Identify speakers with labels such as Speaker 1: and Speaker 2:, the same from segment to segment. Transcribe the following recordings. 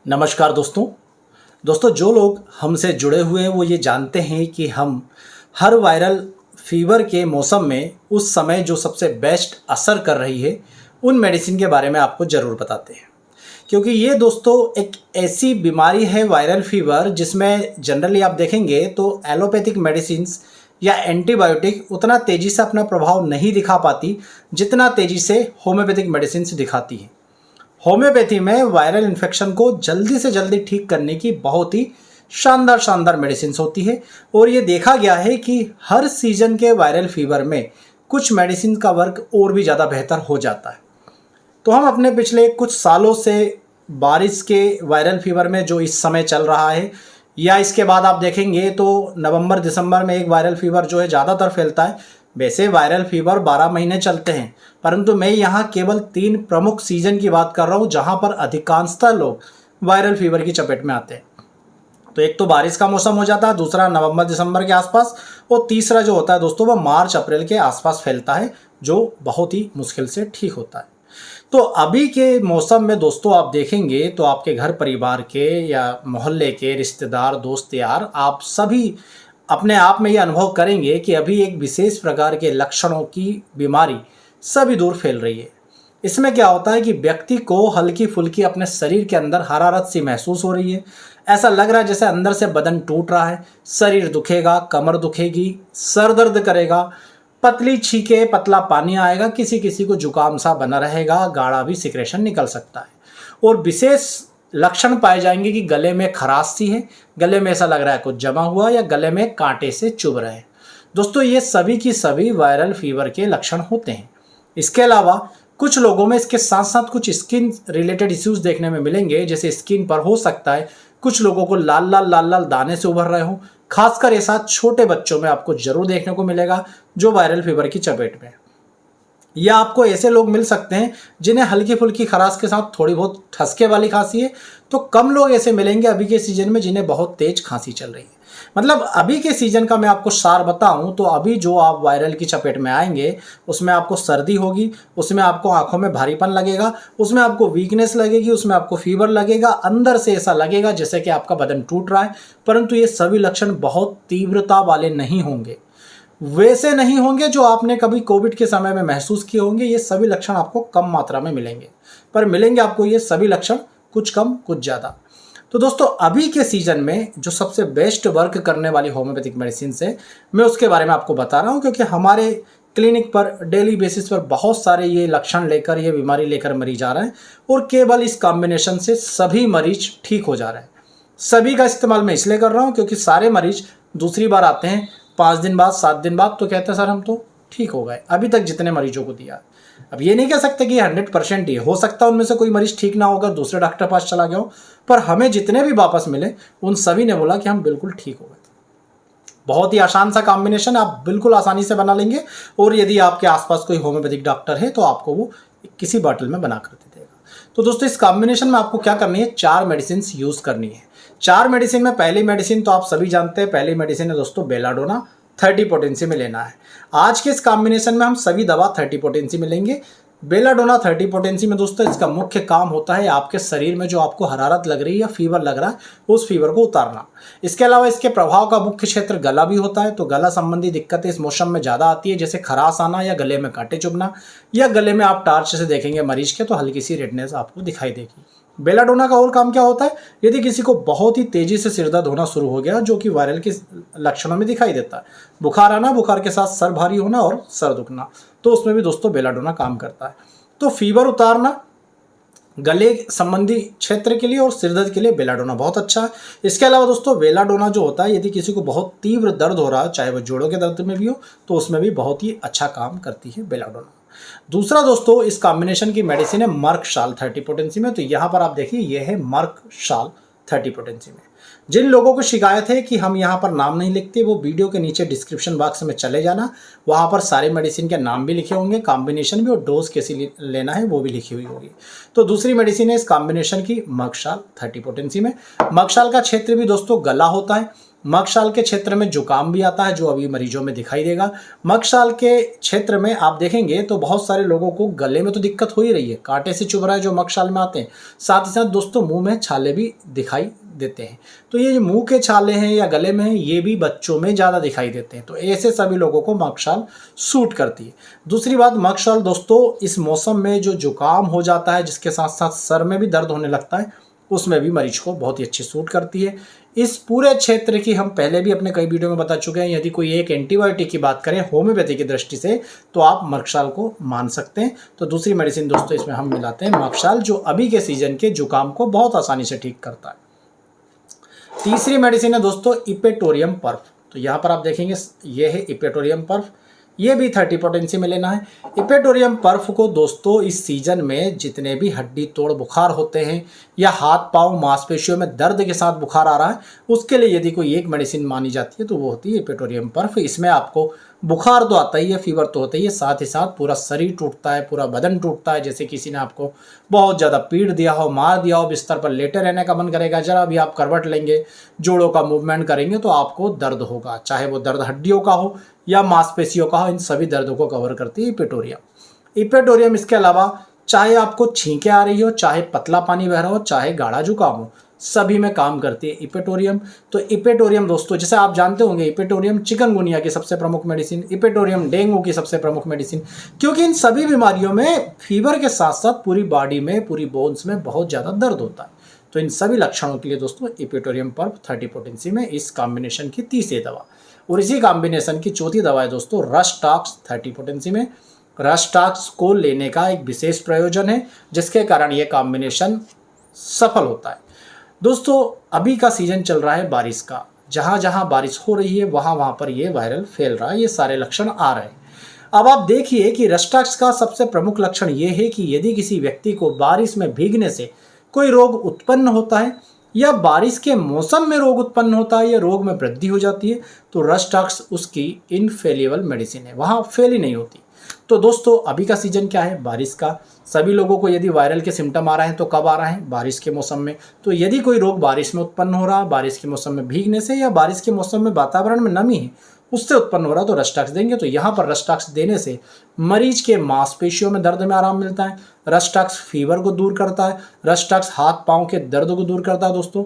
Speaker 1: नमस्कार दोस्तों जो लोग हमसे जुड़े हुए हैं वो ये जानते हैं कि हम हर वायरल फीवर के मौसम में उस समय जो सबसे बेस्ट असर कर रही है उन मेडिसिन के बारे में आपको ज़रूर बताते हैं। क्योंकि ये दोस्तों एक ऐसी बीमारी है वायरल फीवर जिसमें जनरली आप देखेंगे तो एलोपैथिक मेडिसिन्स या एंटीबायोटिक उतना तेज़ी से अपना प्रभाव नहीं दिखा पाती जितना तेज़ी से होम्योपैथिक मेडिसिन्स दिखाती हैं। होम्योपैथी में वायरल इन्फेक्शन को जल्दी से जल्दी ठीक करने की बहुत ही शानदार मेडिसिन होती है और ये देखा गया है कि हर सीजन के वायरल फीवर में कुछ मेडिसिन का वर्क और भी ज़्यादा बेहतर हो जाता है। तो हम अपने पिछले कुछ सालों से बारिश के वायरल फीवर में जो इस समय चल रहा है या इसके बाद आप देखेंगे तो नवंबर दिसंबर में एक वायरल फीवर जो है ज़्यादातर फैलता है। वैसे वायरल फीवर 12 महीने चलते हैं, परंतु मैं यहाँ केवल 3 प्रमुख सीजन की बात कर रहा हूँ जहाँ पर अधिकांशतः लोग वायरल फीवर की चपेट में आते हैं। तो एक तो बारिश का मौसम हो जाता है, दूसरा नवंबर दिसंबर के आसपास और तीसरा जो होता है दोस्तों वह मार्च अप्रैल के आसपास फैलता है जो बहुत ही मुश्किल से ठीक होता है। तो अभी के मौसम में दोस्तों आप देखेंगे तो आपके घर परिवार के या मोहल्ले के रिश्तेदार दोस्त यार आप सभी अपने आप में ये अनुभव करेंगे कि अभी एक विशेष प्रकार के लक्षणों की बीमारी सभी दूर फैल रही है। इसमें क्या होता है कि व्यक्ति को हल्की फुल्की अपने शरीर के अंदर हरारत सी महसूस हो रही है। ऐसा लग रहा है जैसे अंदर से बदन टूट रहा है, शरीर दुखेगा, कमर दुखेगी, सर दर्द करेगा, पतली छींके, पतला पानी आएगा, किसी किसी को जुकाम सा बना रहेगा, गाढ़ा भी सिक्रेशन निकल सकता है। और विशेष लक्षण पाए जाएंगे कि गले में खराश सी है, गले में ऐसा लग रहा है कुछ जमा हुआ या गले में कांटे से चुभ रहे हैं। दोस्तों ये सभी की सभी वायरल फीवर के लक्षण होते हैं। इसके अलावा कुछ लोगों में इसके साथ साथ कुछ स्किन रिलेटेड इश्यूज देखने में मिलेंगे, जैसे स्किन पर हो सकता है कुछ लोगों को लाल लाल दाने से उभर रहे हो। खासकर ये साथ छोटे बच्चों में आपको जरूर देखने को मिलेगा जो वायरल फीवर की चपेट में। या आपको ऐसे लोग मिल सकते हैं जिन्हें हल्की फुल्की खराश के साथ थोड़ी बहुत ठसके वाली खांसी है। तो कम लोग ऐसे मिलेंगे अभी के सीजन में जिन्हें बहुत तेज खांसी चल रही है। मतलब अभी के सीजन का मैं आपको सार बताऊं तो अभी जो आप वायरल की चपेट में आएंगे उसमें आपको सर्दी होगी, उसमें आपको आंखों में भारीपन लगेगा, उसमें आपको वीकनेस लगेगी, उसमें आपको फीवर लगेगा, अंदर से ऐसा लगेगा जैसे कि आपका बदन टूट रहा है। परंतु ये सभी लक्षण बहुत तीव्रता वाले नहीं होंगे, वैसे नहीं होंगे जो आपने कभी कोविड के समय में महसूस किए होंगे। ये सभी लक्षण आपको कम मात्रा में मिलेंगे, पर मिलेंगे आपको ये सभी लक्षण कुछ कम कुछ ज़्यादा। तो दोस्तों अभी के सीजन में जो सबसे बेस्ट वर्क करने वाली होम्योपैथिक मेडिसिन है मैं उसके बारे में आपको बता रहा हूँ, क्योंकि हमारे क्लिनिक पर डेली बेसिस पर बहुत सारे ये लक्षण लेकर, ये बीमारी लेकर मरीज आ रहे हैं और केवल इस कॉम्बिनेशन से सभी मरीज ठीक हो जा रहे हैं। सभी का इस्तेमाल मैं इसलिए कर रहा हूँ क्योंकि सारे मरीज दूसरी बार आते हैं 5 दिन बाद, 7 दिन बाद, तो कहते हैं सर हम तो ठीक हो गए। अभी तक जितने मरीजों को दिया, अब ये नहीं कह सकते कि 100% ही हो सकता है उनमें से कोई मरीज ठीक ना होगा, दूसरे डॉक्टर पास चला गया हो, पर हमें जितने भी वापस मिले उन सभी ने बोला कि हम बिल्कुल ठीक हो गए। बहुत ही आसान सा कॉम्बिनेशन आप बिल्कुल आसानी से बना लेंगे और यदि आपके आसपास कोई होम्योपैथिक डॉक्टर है तो आपको वो किसी बॉटल में बना कर दे देगा। तो दोस्तों इस कॉम्बिनेशन में आपको क्या करनी है, 4 मेडिसिन यूज करनी है। 4 मेडिसिन में पहली मेडिसिन तो आप सभी जानते हैं, पहली मेडिसिन है दोस्तों बेलाडोना, 30 पोटेंसी में लेना है। आज के इस कॉम्बिनेशन में हम सभी दवा 30 पोटेंसी में लेंगे। बेलाडोना 30 पोटेंसी में दोस्तों इसका मुख्य काम होता है आपके शरीर में जो आपको हरारत लग रही है या फीवर लग रहा है उस फीवर को उतारना। इसके अलावा इसके प्रभाव का मुख्य क्षेत्र गला भी होता है, तो गला संबंधी दिक्कतें इस मौसम में ज़्यादा आती है, जैसे खराश आना या गले में कांटे चुभना, या गले में आप टार्च से देखेंगे मरीज के तो हल्की सी रेडनेस आपको दिखाई देगी। बेलाडोना का और काम क्या होता है, यदि किसी को बहुत ही तेजी से सिर दर्द होना शुरू हो गया जो कि वायरल के लक्षणों में दिखाई देता है, बुखार आना, बुखार के साथ सर भारी होना और सर दुखना, तो उसमें भी दोस्तों बेलाडोना काम करता है। तो फीवर उतारना, गले संबंधी क्षेत्र के लिए और सिर दर्द के लिए बेलाडोना बहुत अच्छा है। इसके अलावा दोस्तों बेलाडोना जो होता है यदि किसी को बहुत तीव्र दर्द हो रहा है, चाहे वह जोड़ों के दर्द में भी हो, तो उसमें भी बहुत ही अच्छा काम करती है बेलाडोना। दूसरा दोस्तों इस कॉम्बिनेशन की मेडिसिन है मर्क शाल 30 पोटेंसी में। तो यहाँ पर आप देखिए यह है मर्क शाल 30 पोटेंसी में। जिन लोगों को शिकायत है कि हम यहाँ पर नाम नहीं लिखते, वो वीडियो के नीचे डिस्क्रिप्शन बॉक्स में चले जाना, वहाँ पर सारे मेडिसिन के नाम भी लिखे होंगे, कॉम्बिनेशन भी और डोज कैसी लेना है वो भी लिखी हुई होगी। तो दूसरी मेडिसिन है इस कॉम्बिनेशन की मर्क शाल 30 पोटेंसी में। मर्क शाल का क्षेत्र भी दोस्तों गला होता है। मक्षाल के क्षेत्र में जुकाम भी आता है, जो अभी मरीजों में दिखाई देगा। मक्षाल के क्षेत्र में आप देखेंगे तो बहुत सारे लोगों को गले में तो दिक्कत हो ही रही है, कांटे से चुभ रहा है जो मक्षाल में आते हैं। साथ ही साथ दोस्तों मुंह में छाले भी दिखाई देते हैं। तो ये मुंह के छाले हैं या गले में हैं, ये भी बच्चों में ज़्यादा दिखाई देते हैं। तो ऐसे सभी लोगों को मक्षाल सूट करती है। दूसरी बात, मक्षाल दोस्तों इस मौसम में जो जुकाम हो जाता है, जिसके साथ साथ सर में भी दर्द होने लगता है, उसमें भी मरीज को बहुत ही अच्छी सूट करती है। इस पूरे क्षेत्र की हम पहले भी अपने कई वीडियो में बता चुके हैं। यदि कोई एक एंटीबायोटिक की बात करें होम्योपैथी की दृष्टि से, तो आप मक्षाल को मान सकते हैं। तो दूसरी मेडिसिन दोस्तों इसमें हम मिलाते हैं मक्षाल, जो अभी के सीजन के जुकाम को बहुत आसानी से ठीक करता है। तीसरी मेडिसिन है दोस्तों इपेटोरियम पर्फ। तो यहाँ पर आप देखेंगे ये है इपेटोरियम पर्फ, ये भी 30 पोटेंसी में लेना है। इपेटोरियम पर्फ को दोस्तों इस सीजन में जितने भी हड्डी तोड़ बुखार होते हैं या हाथ पांव मांसपेशियों में दर्द के साथ बुखार आ रहा है, उसके लिए यदि कोई एक मेडिसिन मानी जाती है तो वो होती है इपेटोरियम पर्फ। इसमें आपको बुखार तो आता ही है, फीवर तो होता ही है, साथ ही साथ पूरा शरीर टूटता है, पूरा बदन टूटता है। जैसे किसी ने आपको बहुत ज़्यादा पीट दिया हो, मार दिया हो, बिस्तर पर लेटे रहने का मन करेगा, जरा भी आप करवट लेंगे, जोड़ों का मूवमेंट करेंगे तो आपको दर्द होगा, चाहे वो दर्द हड्डियों का हो या मांसपेशियों का हो। इन सभी दर्दों को कवर करती है इपेटोरियम। इपेटोरियम इसके अलावा चाहे आपको छींके आ रही हो, चाहे पतला पानी बह रहा हो, चाहे गाढ़ा जुकाम हो, सभी में काम करती है इपेटोरियम। तो इपेटोरियम दोस्तों जैसे आप जानते होंगे, इपेटोरियम चिकनगुनिया की सबसे प्रमुख मेडिसिन, इपेटोरियम डेंगू की सबसे प्रमुख मेडिसिन, क्योंकि इन सभी बीमारियों में फीवर के साथ साथ पूरी बॉडी में, पूरी बोन्स में बहुत ज़्यादा दर्द होता है। तो इन सभी लक्षणों के लिए दोस्तों इपेटोरियम पर्फ 30 पोटेंसी में इस कॉम्बिनेशन की तीसरी दवा। और इसी कॉम्बिनेशन की चौथी दवा है दोस्तों रस्टॉक्स 30 पोटेंसी में। रस्टॉक्स को लेने का एक विशेष प्रयोजन है, जिसके कारण ये कॉम्बिनेशन सफल होता है। दोस्तों अभी का सीजन चल रहा है बारिश का, जहाँ जहाँ बारिश हो रही है वहाँ पर ये वायरल फैल रहा है, ये सारे लक्षण आ रहे हैं। अब आप देखिए कि रस्टॉक्स का सबसे प्रमुख लक्षण ये है कि यदि किसी व्यक्ति को बारिश में भीगने से कोई रोग उत्पन्न होता है या बारिश के मौसम में रोग उत्पन्न होता है या रोग में वृद्धि हो जाती है, तो रस्टॉक्स उसकी इनफेलिबल मेडिसिन है, वहाँ फेल ही नहीं होती। तो दोस्तों अभी का सीजन क्या है, बारिश का। सभी लोगों को यदि वायरल के सिम्टम आ रहे हैं तो कब आ रहे हैं, बारिश के मौसम में। तो यदि कोई रोग बारिश में उत्पन्न हो रहा है, बारिश के मौसम में भीगने से या बारिश के मौसम में वातावरण में नमी है उससे उत्पन्न हो रहा है, तो रस्टॉक्स देंगे। तो यहाँ पर रस्टॉक्स देने से मरीज के मांसपेशियों में दर्द में आराम मिलता है, रस्टॉक्स फीवर को दूर करता है, रस्टॉक्स हाथ पाँव के दर्द को दूर करता है दोस्तों,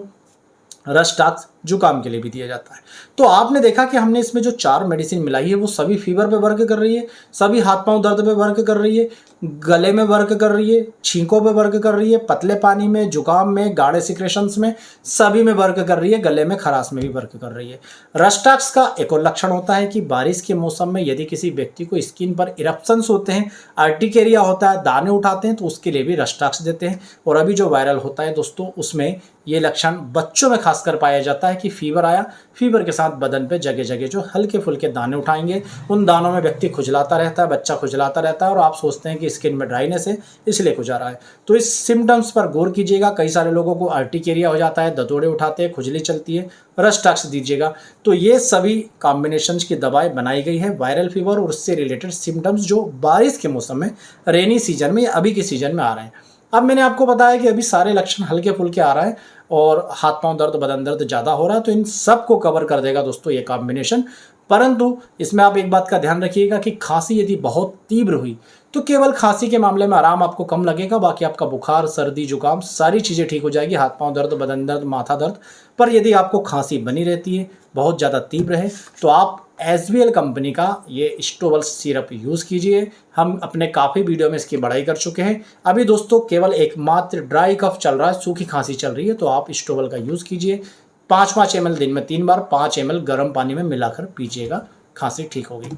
Speaker 1: रस्टॉक्स जुकाम के लिए भी दिया जाता है। तो आपने देखा कि हमने इसमें जो 4 मेडिसिन मिलाई है वो सभी फीवर पे वर्क कर रही है, सभी हाथ पांव दर्द पे वर्क कर रही है, गले में वर्क कर रही है, छींकों पे वर्क कर रही है, पतले पानी में, जुकाम में, गाढ़े सिक्रेशंस में, सभी में वर्क कर रही है, गले में खराश में भी वर्क कर रही है। रस्टॉक्स का एक और लक्षण होता है कि बारिश के मौसम में यदि किसी व्यक्ति को स्किन पर इरप्शंस होते हैं, अर्टिकेरिया होता है, दाने उठाते हैं, तो उसके लिए भी रस्टॉक्स देते हैं। और अभी जो वायरल होता है दोस्तों उसमें ये लक्षण बच्चों में खासकर पाया जाता है कि फीवर आया, फीवर के साथ बदन पे जगह जगह जो हल्के फुल्के दाने उठाएंगे, उन दानों में व्यक्ति खुजलाता रहता है, बच्चा खुजलाता रहता है और आप सोचते हैं कि स्किन में ड्राइनेस है इसलिए खुजा रहा है। तो इस सिम्टम्स पर गौर कीजिएगा। कई सारे लोगों को अर्टिकेरिया हो जाता है, दतोड़े उठाते हैं, खुजली चलती है, रस्टॉक्स दीजिएगा। तो ये सभी कॉम्बिनेशंस की दवाएं बनाई गई है वायरल फीवर और उससे रिलेटेड सिम्टम्स जो बारिश के मौसम में, रेनी सीजन में या अभी के सीजन में आ रहे हैं। अब मैंने आपको बताया कि अभी सारे लक्षण हल्के फुल्के आ रहा है और हाथ पांव दर्द, बदन दर्द ज़्यादा हो रहा है, तो इन सब को कवर कर देगा दोस्तों ये कॉम्बिनेशन। परंतु इसमें आप एक बात का ध्यान रखिएगा कि खांसी यदि बहुत तीव्र हुई तो केवल खांसी के मामले में आराम आपको कम लगेगा, बाकी आपका बुखार, सर्दी, जुकाम सारी चीज़ें ठीक हो जाएगी, हाथ पांव दर्द, बदन दर्द, माथा दर्द। पर यदि आपको खांसी बनी रहती है, बहुत ज़्यादा तीव्र है, तो आप SBL कंपनी का ये स्टोबल सिरप यूज़ कीजिए। हम अपने काफ़ी वीडियो में इसकी बढ़ाई कर चुके हैं। अभी दोस्तों केवल एकमात्र ड्राई कफ चल रहा है, सूखी खांसी चल रही है, तो आप स्टोबल का यूज़ कीजिए। 5-5 ml दिन में 3 बार 5 ml गर्म पानी में मिलाकर पीजिएगा, खांसी ठीक होगी।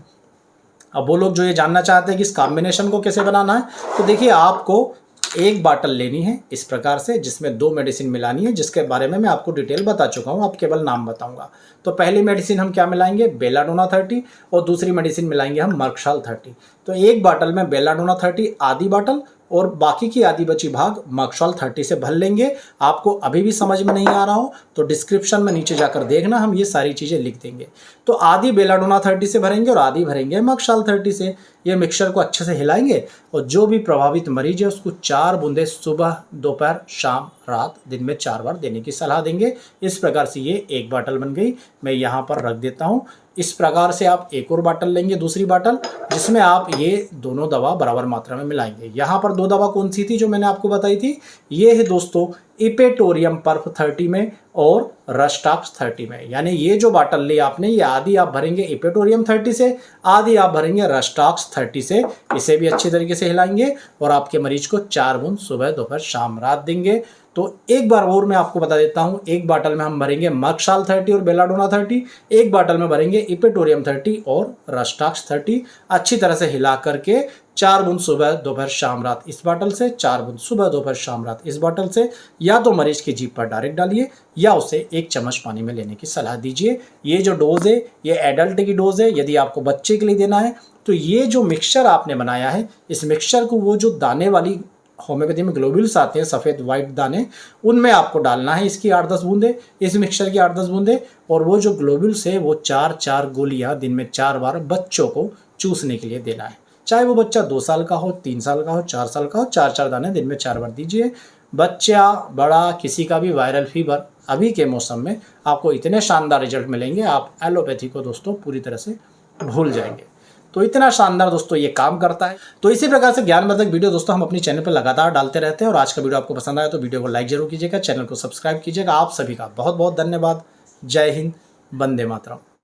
Speaker 1: अब वो लोग जो ये जानना चाहते हैं कि इस कॉम्बिनेशन को कैसे बनाना है, तो देखिए आपको एक बाटल लेनी है इस प्रकार से, जिसमें 2 मेडिसिन मिलानी है, जिसके बारे में मैं आपको डिटेल बता चुका हूँ, अब केवल नाम बताऊंगा। तो पहली मेडिसिन हम क्या मिलाएंगे, बेलाडोना 30, और दूसरी मेडिसिन मिलाएंगे हम मक्षाल 30। तो एक बाटल में बेलाडोना 30 आधी बाटल और बाकी की आधी बची भाग मक्षाल 30 से भर लेंगे। आपको अभी भी समझ में नहीं आ रहा हो तो डिस्क्रिप्शन में नीचे जाकर देखना, हम ये सारी चीज़ें लिख देंगे। तो आधी बेलाडोना 30 से भरेंगे और आधी भरेंगे मक्षाल 30 से। ये मिक्सचर को अच्छे से हिलाएंगे और जो भी प्रभावित मरीज है उसको 4 बूंदे सुबह, दोपहर, शाम, रात, दिन में 4 बार देने की सलाह देंगे। इस प्रकार से ये एक बाटल बन गई, मैं यहाँ पर रख देता हूँ। इस प्रकार से आप एक और बाटल लेंगे, दूसरी बाटल, जिसमें आप ये दोनों दवा बराबर मात्रा में मिलाएंगे। यहाँ पर 2 दवा कौन सी थी जो मैंने आपको बताई थी, ये है दोस्तों इपेटोरियम पर्फ 30 में और रस्टाक्स 30 में। यानी ये जो बाटल ली आपने, ये आधी आप भरेंगे इपेटोरियम 30 से, आधी आप भरेंगे रस्टाक्स 30 से। इसे भी अच्छी तरीके से हिलाएंगे और आपके मरीज को 4 बूंद सुबह, दोपहर, शाम, रात देंगे। तो एक बार और मैं आपको बता देता हूं, एक बाटल में हम भरेंगे मर्कशाल 30 और बेलाडोना 30, एक बाटल में भरेंगे इपेटोरियम 30 और रस्टाक्स 30। अच्छी तरह से हिला करके 4 बूंद सुबह, दोपहर, शाम, रात इस बाटल से, 4 बूंद सुबह, दोपहर, शाम, रात इस बाटल से, या तो मरीज की जीभ पर डायरेक्ट डालिए या उसे 1 चम्मच पानी में लेने की सलाह दीजिए। ये जो डोज है ये एडल्ट की डोज है। यदि आपको बच्चे के लिए देना है तो ये जो मिक्सचर आपने बनाया है, इस मिक्सचर को वो जो दाने वाली होम्योपैथी में ग्लोब्यूल्स आते हैं, सफ़ेद वाइट दाने, उनमें आपको डालना है इसकी 8-10 बूंदे, इस मिक्सचर की 8-10 बूंदे। और वो जो ग्लोब्यूल्स है वो 4-4 गोलियां दिन में 4 बार बच्चों को चूसने के लिए देना है। चाहे वो बच्चा 2 साल का हो, 3 साल का हो, 4 साल का हो, 4-4 दाने दिन में 4 बार दीजिए। बच्चा, बड़ा, किसी का भी वायरल फीवर अभी के मौसम में आपको इतने शानदार रिजल्ट मिलेंगे, आप एलोपैथी को दोस्तों पूरी तरह से भूल जाएंगे। तो इतना शानदार दोस्तों ये काम करता है। तो इसी प्रकार से ज्ञानवर्धक वीडियो दोस्तों हम अपनी चैनल पर लगातार डालते रहते हैं। और आज का वीडियो आपको पसंद आया तो वीडियो को लाइक जरूर कीजिएगा, चैनल को सब्सक्राइब कीजिएगा। आप सभी का बहुत बहुत धन्यवाद। जय हिंद, वंदे मातरम।